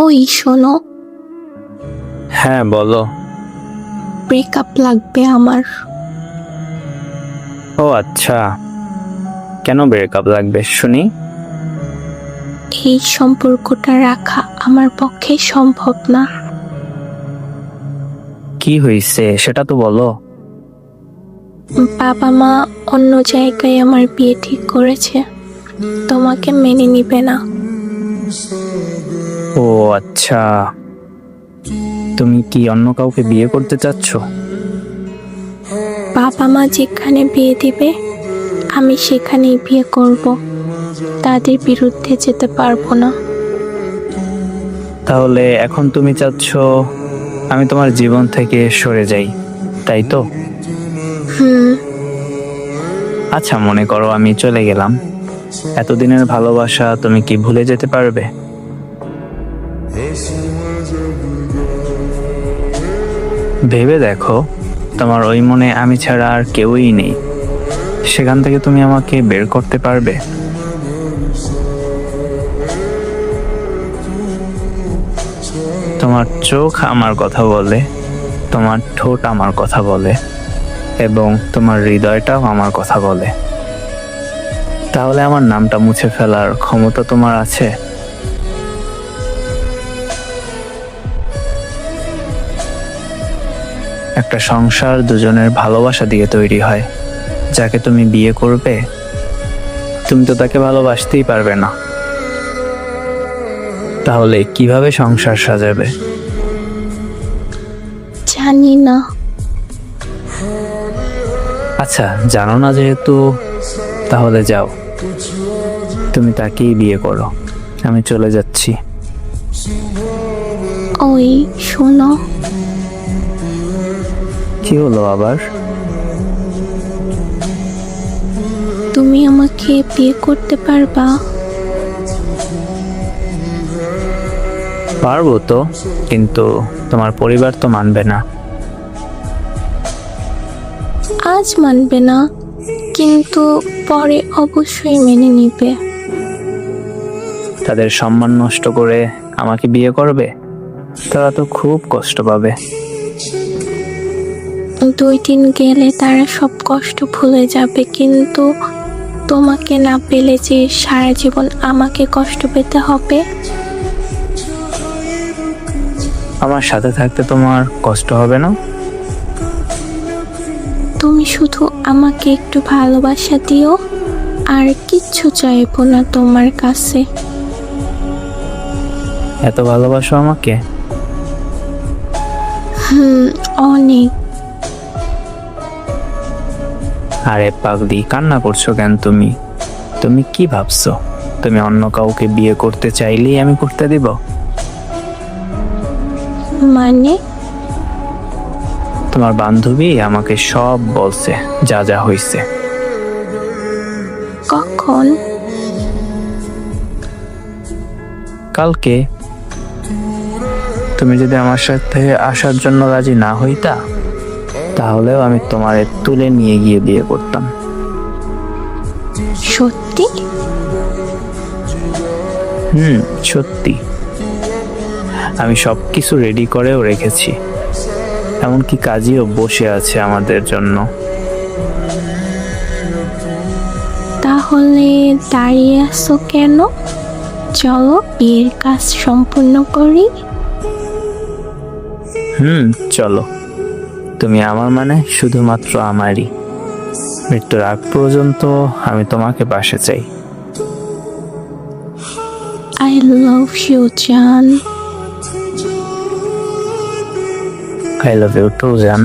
ওই শোনো, হ্যাঁ বলো। ব্রেকআপ লাগবে আমার। ও আচ্ছা, কেন ব্রেকআপ লাগবে শুনি? এই সম্পর্কটা রাখা আমার পক্ষে সম্ভব না। কি হয়েছে সেটা তো বলো। বাবা মা অন্য জায়গায় আমার বিয়ে ঠিক করেছে, তোমাকে মেনে নিবে না। ও আচ্ছা, তুমি কি অন্য কাউকে বিয়ে করতে চাচ্ছ? বাবা মা যেখানে বিয়ে দিবে আমি সেখানেই বিয়ে করব, তাদের বিরুদ্ধে যেতে পারবো না। তাহলে এখন তুমি চাচ্ছ আমি তোমার জীবন থেকে সরে যাই, তাই তো? হুম। আচ্ছা, মনে করো আমি চলে গেলাম, এতদিনের ভালোবাসা তুমি কি ভুলে যেতে পারবে? ভেবে দেখো, তোমার ওই মনে আমি ছাড়া আর কেউই নেই, সেখান থেকে তুমি আমাকে বের করতে পারবে? তোমার চোখ আমার কথা বলে, তোমার ঠোঁট আমার কথা বলে, এবং তোমার হৃদয়টাও আমার কথা বলে। তাহলে আমার নামটা মুছে ফেলার ক্ষমতা তোমার আছে? একটা সংসার দুজনের ভালোবাসা দিয়ে তৈরি হয়। যাকে তুমি বিয়ে করবে, তুমি তো তাকে ভালোবাসতেই পারবে না। তাহলে কিভাবে সংসার সাজাবে? জানি না। আচ্ছা, জানো না যেহেতু, তাহলে যাও, তুমি তাকেই বিয়ে করো, আমি চলে যাচ্ছি। ওই শোনো, কি হলো আবার? তুমি আমাকে বিয়ে করতে পারবা? পারবো তো, কিন্তু তোমার পরিবার তো মানবে না। আজ মানবে না, কিন্তু পরে অবশ্যই মেনে নিবে। তাদের সম্মান নষ্ট করে আমাকে বিয়ে করবে? তারা তো খুব কষ্ট পাবে। 2 দিন গেলে তারা সব কষ্ট ভুলে যাবে, কিন্তু তোমাকে না পেলে যে সারা জীবন আমাকে কষ্ট পেতে হবে। আমার সাথে থাকতে তোমার কষ্ট হবে না? তুমি শুধু আমাকে একটু ভালোবাসা দিও, আর কিচ্ছু চাইবো না তোমার কাছে। এত ভালোবাসো আমাকে? অনেক। আরে পাগলি, কান্না করছো কেন তুমি? তুমি কি ভাবছো তুমি অন্য কাউকে বিয়ে করতে চাইলেই আমি করতে দিব? মানে? তোমার বান্ধবী আমাকে সব বলছে, যা যা হয়েছে। কখন? কালকে। তুমি যদি আমার সাথে আসার জন্য রাজি না হইতা, তাহলেও আমি তোমারে তুলে নিয়ে গিয়ে বিয়ে করতাম। সত্যি? সত্যি। আমি সবকিছু রেডি করেও রেখেছি, এমনকি কাজীও বসে আছে আমাদের জন্য। তাহলে দাঁড়িয়ে আছো কেন? চলো বিয়ের কাজ সম্পূর্ণ করি। চলো। তুমি আমার মানে শুধুমাত্র আমারই। মৃত্যুর আগ পর্যন্ত আমি তোমাকে পাশে চাই। আই লাভ ইউ জান। আই লাভ ইউ টু জান।